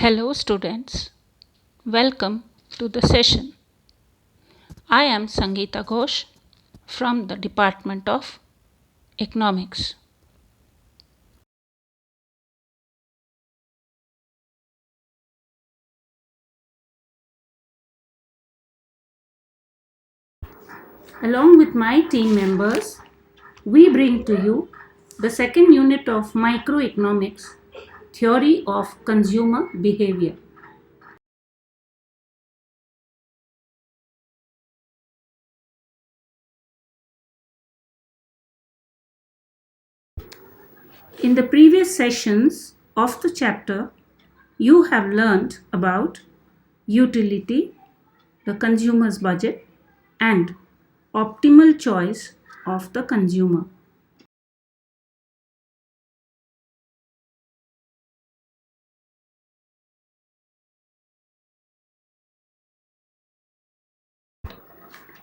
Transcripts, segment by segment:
Hello, students. Welcome to the session. I am Sangeeta Ghosh from the Department of Economics. Along with my team members, we bring to you the second unit of Microeconomics, Theory of Consumer Behavior. In the previous sessions of the chapter, you have learned about utility, the consumer's budget, and optimal choice of the consumer.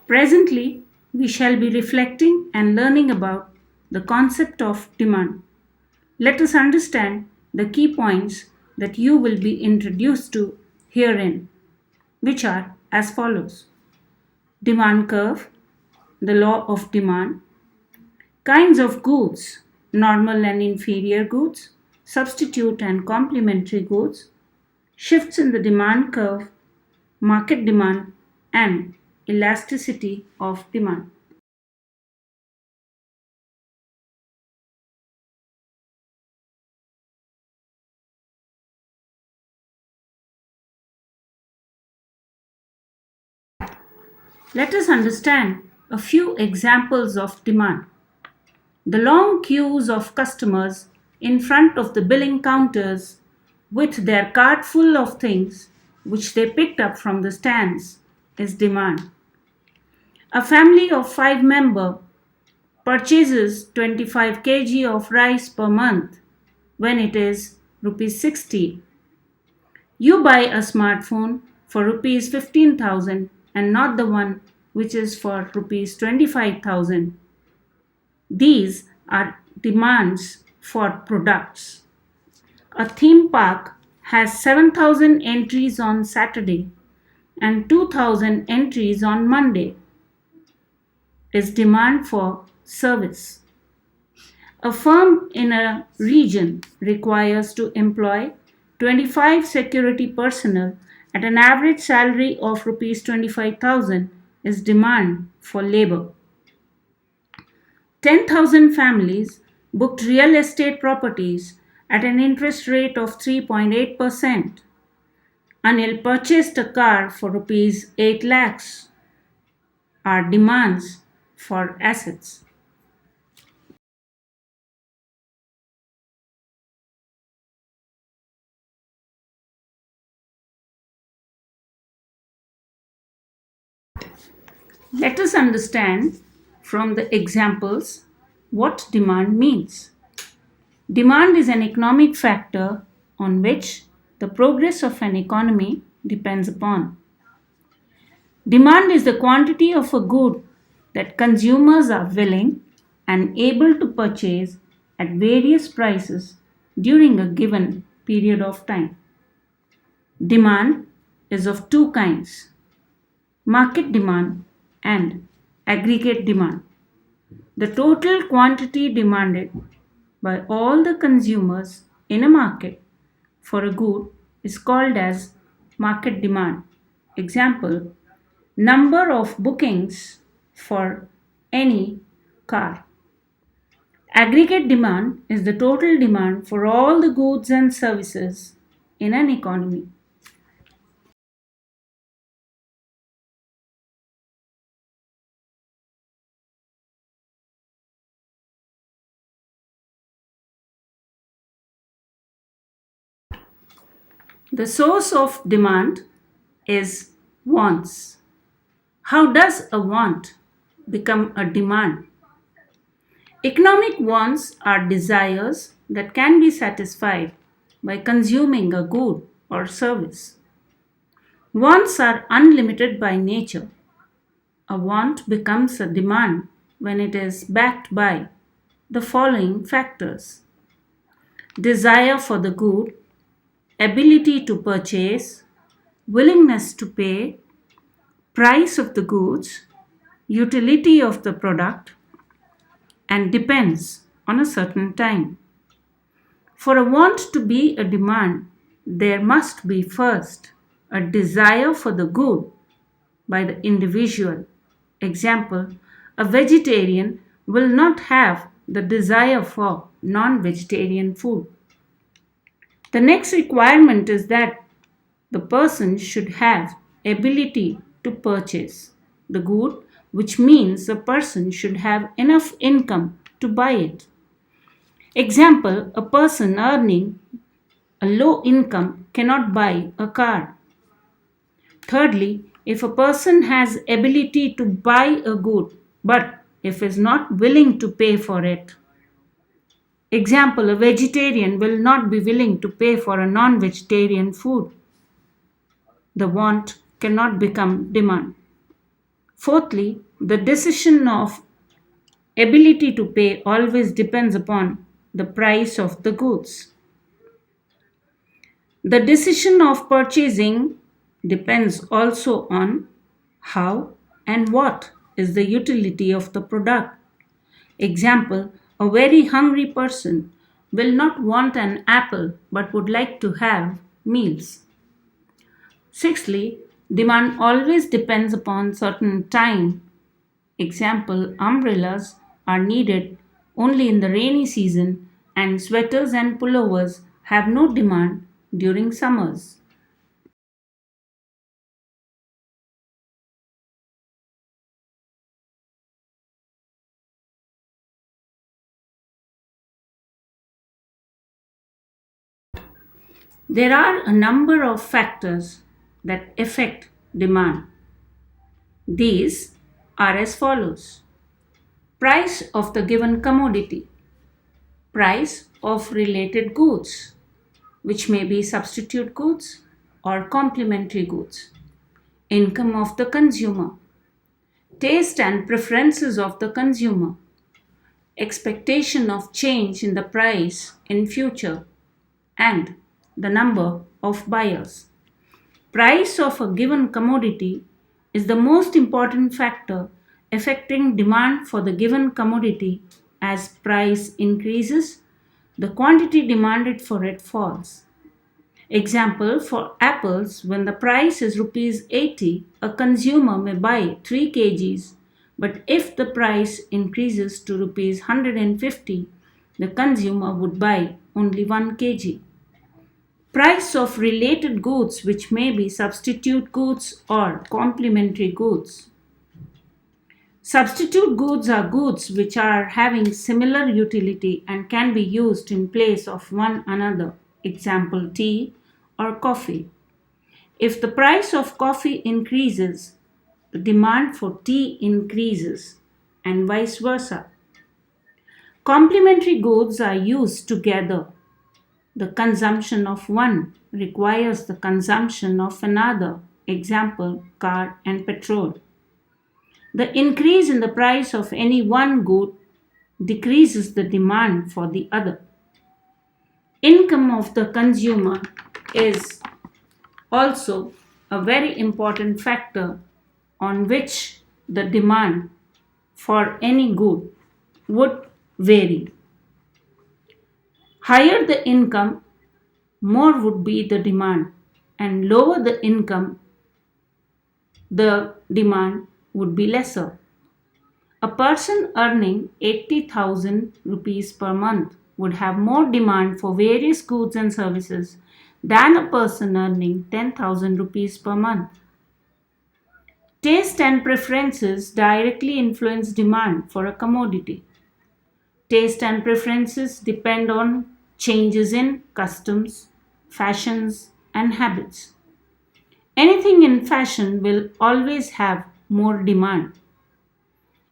Presently, we shall be reflecting and learning about the concept of demand. Let us understand the key points that you will be introduced to herein, which are as follows: demand curve, the law of demand, kinds of goods, normal and inferior goods, substitute and complementary goods, shifts in the demand curve, market demand, and elasticity of demand. Let us understand a few examples of demand. The long queues of customers in front of the billing counters with their cart full of things which they picked up from the stands is demand. A family of 5 members purchases 25 kg of rice per month when it is rupees 60. You buy a smartphone for rupees 15,000 and not the one which is for rupees 25,000. These are demands for products. A theme park has 7,000 entries on Saturday and 2,000 entries on Monday. Is demand for service. A firm in a region requires to employ 25 security personnel at an average salary of rupees 25,000 is demand for labor. 10,000 families booked real estate properties at an interest rate of 3.8%. Anil purchased a car for rupees 8 lakhs. Are demands for assets. Let us understand from the examples what demand means. Demand is an economic factor on which the progress of an economy depends upon. Demand is the quantity of a good that consumers are willing and able to purchase at various prices during a given period of time. Demand is of two kinds: market demand and aggregate demand. The total quantity demanded by all the consumers in a market for a good is called as market demand. Example: number of bookings for any car. Aggregate demand is the total demand for all the goods and services in an economy. The source of demand is wants. How does a want become a demand? Economic wants are desires that can be satisfied by consuming a good or service. Wants are unlimited by nature. A want becomes a demand when it is backed by the following factors: desire for the good, ability to purchase, willingness to pay, price of the goods, utility of the product, and depends on a certain time. For a want to be a demand, there must be first a desire for the good by the individual. Example, a vegetarian will not have the desire for non-vegetarian food. The next requirement is that the person should have ability to purchase the good, which means the person should have enough income to buy it. Example, a person earning a low income cannot buy a car. Thirdly, if a person has ability to buy a good but if is not willing to pay for it. Example, a vegetarian will not be willing to pay for a non-vegetarian food. The want cannot become demand. Fourthly, the decision of ability to pay always depends upon the price of the goods. The decision of purchasing depends also on how and what is the utility of the product. Example, a very hungry person will not want an apple but would like to have meals. Sixthly, demand always depends upon certain time. Example, umbrellas are needed only in the rainy season and sweaters and pullovers have no demand during summers. There are a number of factors that affect demand. These are as follows: price of the given commodity, price of related goods, which may be substitute goods or complementary goods, income of the consumer, taste and preferences of the consumer, expectation of change in the price in future, and the number of buyers. Price of a given commodity is the most important factor affecting demand for the given commodity. As price increases, the quantity demanded for it falls. Example, for apples, when the price is rupees 80, a consumer may buy 3 kgs, but if the price increases to rupees 150, the consumer would buy only 1 kg. Price of related goods, which may be substitute goods or complementary goods. Substitute goods are goods which are having similar utility and can be used in place of one another. Example, tea or coffee. If the price of coffee increases, the demand for tea increases, and vice versa. Complementary goods are used together. The consumption of one requires the consumption of another. Example, car and petrol. The increase in the price of any one good decreases the demand for the other. Income of the consumer is also a very important factor on which the demand for any good would vary. Higher the income, more would be the demand, and lower the income, the demand would be lesser. A person earning 80,000 rupees per month would have more demand for various goods and services than a person earning 10,000 rupees per month. Taste and preferences directly influence demand for a commodity. Taste and preferences depend on changes in customs, fashions, and habits. Anything in fashion will always have more demand.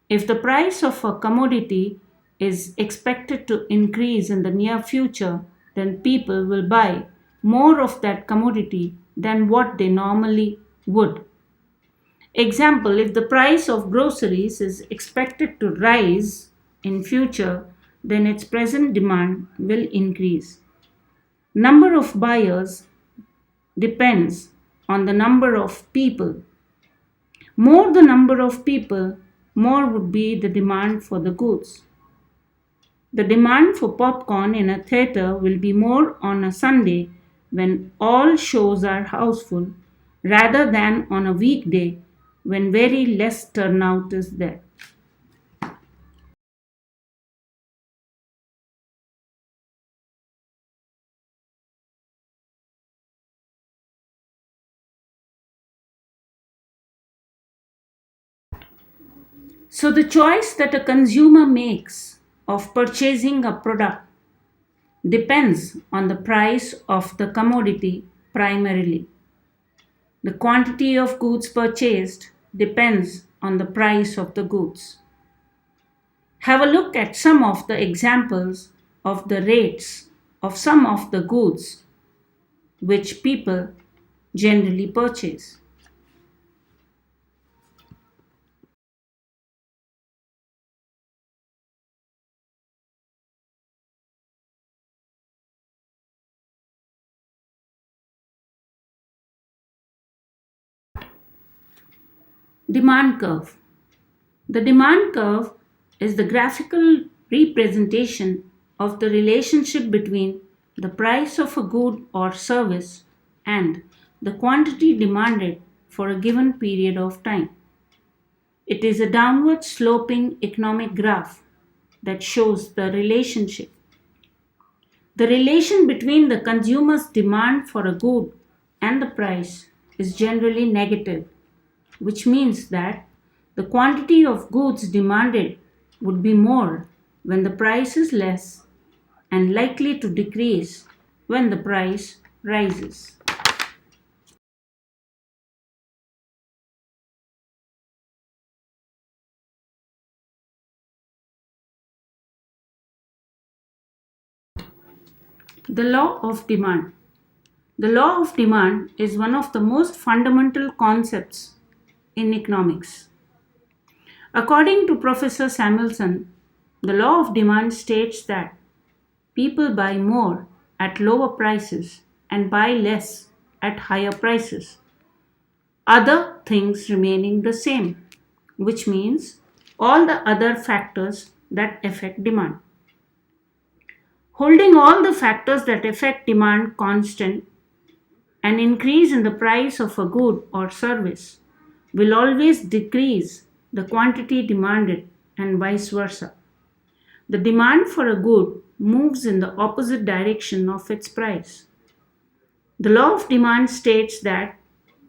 If the price of a commodity is expected to increase in the near future, then people will buy more of that commodity than what they normally would. Example, if the price of groceries is expected to rise in future, then its present demand will increase. Number of buyers depends on the number of people. More the number of people, more would be the demand for the goods. The demand for popcorn in a theater will be more on a Sunday when all shows are houseful rather than on a weekday when very less turnout is there. So, the choice that a consumer makes of purchasing a product depends on the price of the commodity primarily. The quantity of goods purchased depends on the price of the goods. Have a look at some of the examples of the rates of some of the goods which people generally purchase. Demand curve. The demand curve is the graphical representation of the relationship between the price of a good or service and the quantity demanded for a given period of time. It is a downward sloping economic graph that shows the relationship. The relation between the consumer's demand for a good and the price is generally negative, which means that the quantity of goods demanded would be more when the price is less and likely to decrease when the price rises. The law of demand. The law of demand is one of the most fundamental concepts in economics. According to Professor Samuelson, the law of demand states that people buy more at lower prices and buy less at higher prices, other things remaining the same, which means all the other factors that affect demand. Holding all the factors that affect demand constant, an increase in the price of a good or service will always decrease the quantity demanded and vice versa. The demand for a good moves in the opposite direction of its price. The law of demand states that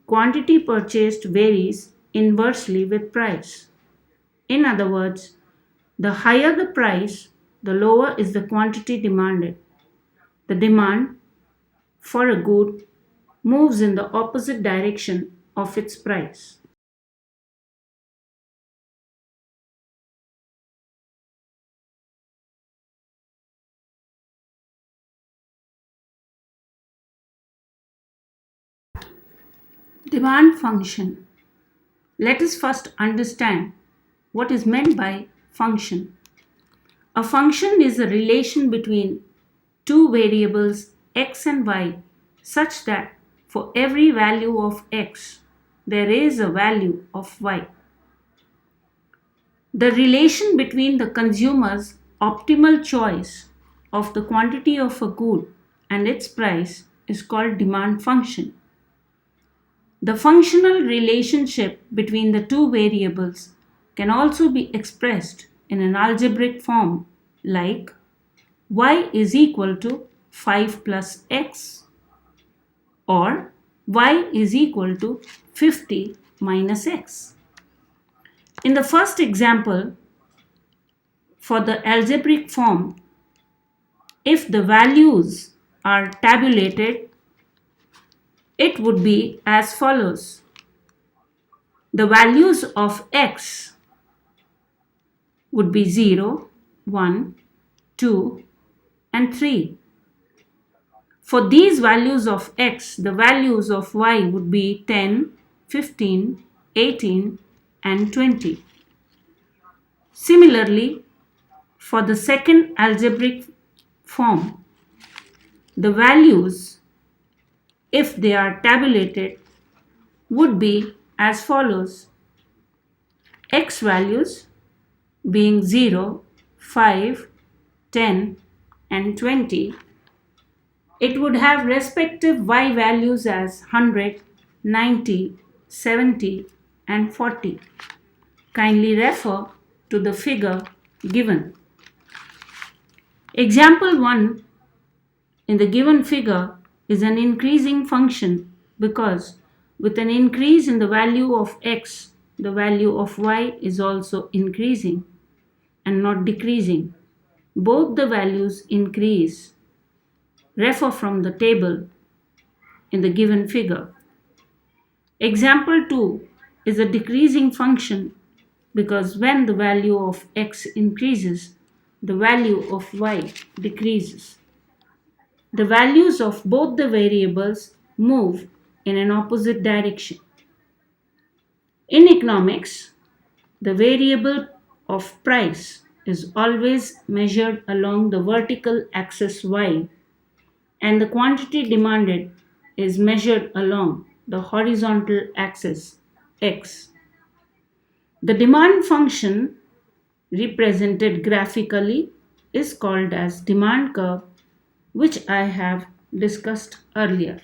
quantity purchased varies inversely with price. In other words, the higher the price, the lower is the quantity demanded. The demand for a good moves in the opposite direction of its price. Demand function. Let us first understand what is meant by function. A function is a relation between two variables x and y such that for every value of x there is a value of y. The relation between the consumer's optimal choice of the quantity of a good and its price is called demand function. The functional relationship between the two variables can also be expressed in an algebraic form like y is equal to 5 plus x or y is equal to 50 minus x. In the first example, for the algebraic form, if the values are tabulated, it would be as follows. The values of x would be 0, 1, 2, and 3. For these values of x, the values of y would be 10, 15, 18, and 20. Similarly, for the second algebraic form, the values if they are tabulated, would be as follows. X values being 0, 5, 10, and 20, it would have respective Y values as 100, 90, 70, and 40. Kindly refer to the figure given. Example 1 in the given figure is an increasing function because with an increase in the value of x, the value of y is also increasing and not decreasing. Both the values increase. Refer from the table in the given figure. Example 2 is a decreasing function because when the value of x increases, the value of y decreases. The values of both the variables move in an opposite direction. In economics, the variable of price is always measured along the vertical axis y, and the quantity demanded is measured along the horizontal axis x. The demand function represented graphically is called as demand curve, which I have discussed earlier.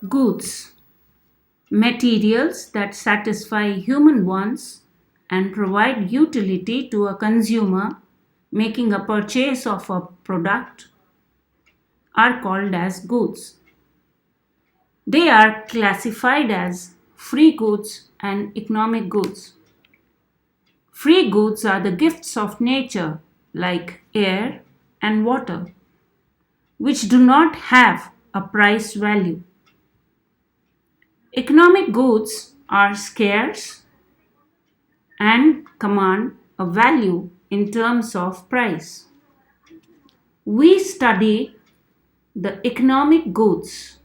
Goods, materials that satisfy human wants and provide utility to a consumer making a purchase of a product, are called as goods. They are classified as free goods and economic goods. Free goods are the gifts of nature like air and water, which do not have a price value. Economic goods are scarce and command a value in terms of price. We study the economic goods.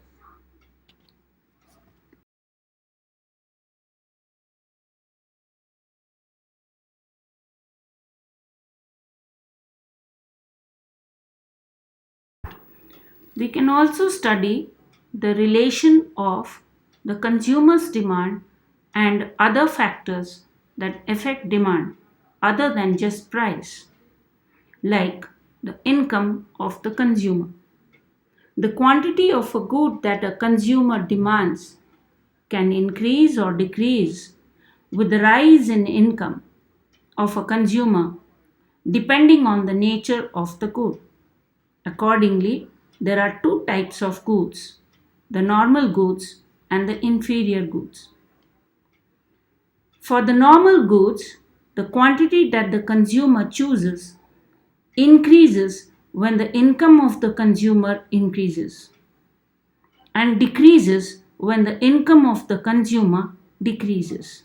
We can also study the relation of the consumer's demand and other factors that affect demand other than just price, like the income of the consumer. The quantity of a good that a consumer demands can increase or decrease with the rise in income of a consumer depending on the nature of the good. Accordingly, there are two types of goods, the normal goods and the inferior goods. For the normal goods, the quantity that the consumer chooses increases when the income of the consumer increases and decreases when the income of the consumer decreases.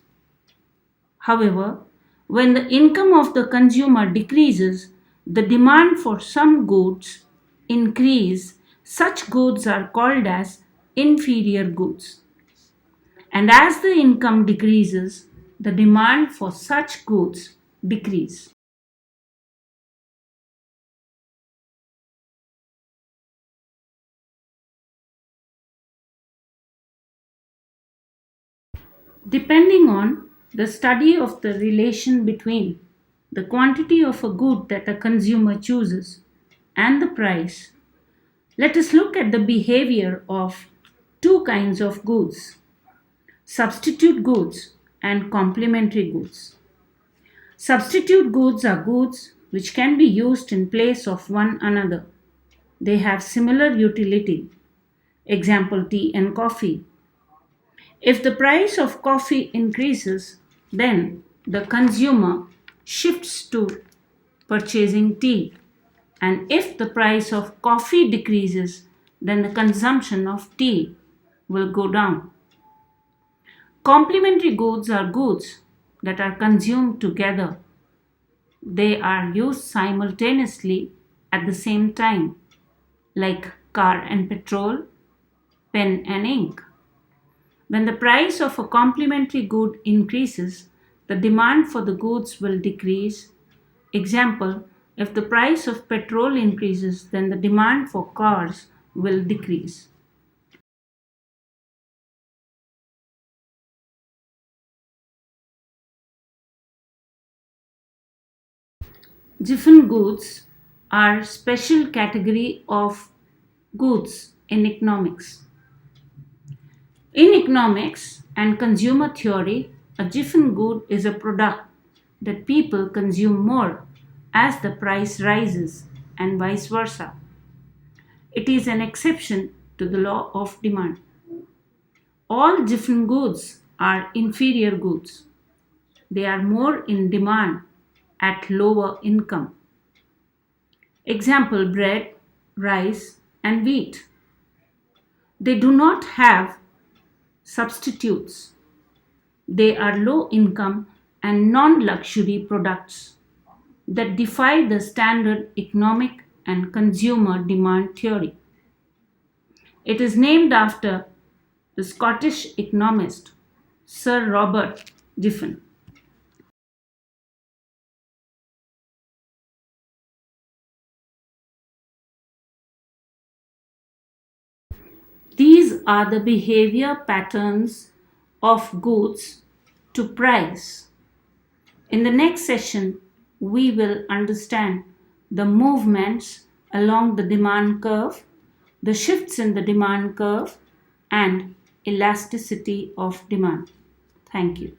However, when the income of the consumer decreases, the demand for some goods increase. Such goods are called as inferior goods. And as the income decreases, the demand for such goods decrease. Depending on the study of the relation between the quantity of a good that a consumer chooses and the price, let us look at the behavior of two kinds of goods, substitute goods and complementary goods. Substitute goods are goods which can be used in place of one another. They have similar utility. Example, tea and coffee. If the price of coffee increases, then the consumer shifts to purchasing tea. And if the price of coffee decreases, then the consumption of tea will go down. Complementary goods are goods that are consumed together. They are used simultaneously at the same time, like car and petrol, pen and ink. When the price of a complementary good increases, the demand for the goods will decrease. Example, if the price of petrol increases, then the demand for cars will decrease. Giffen goods are special category of goods in economics. In economics and consumer theory, a giffen good is a product that people consume more as the price rises and vice versa. It is an exception to the law of demand. All giffen goods are inferior goods. They are more in demand at lower income. Example, bread, rice, and wheat. They do not have substitutes. They are low income and non luxury products that defy the standard economic and consumer demand theory. It is named after the Scottish economist Sir Robert Giffen. These are the behavior patterns of goods to price. In the next session, we will understand the movements along the demand curve, the shifts in the demand curve, and elasticity of demand. Thank you.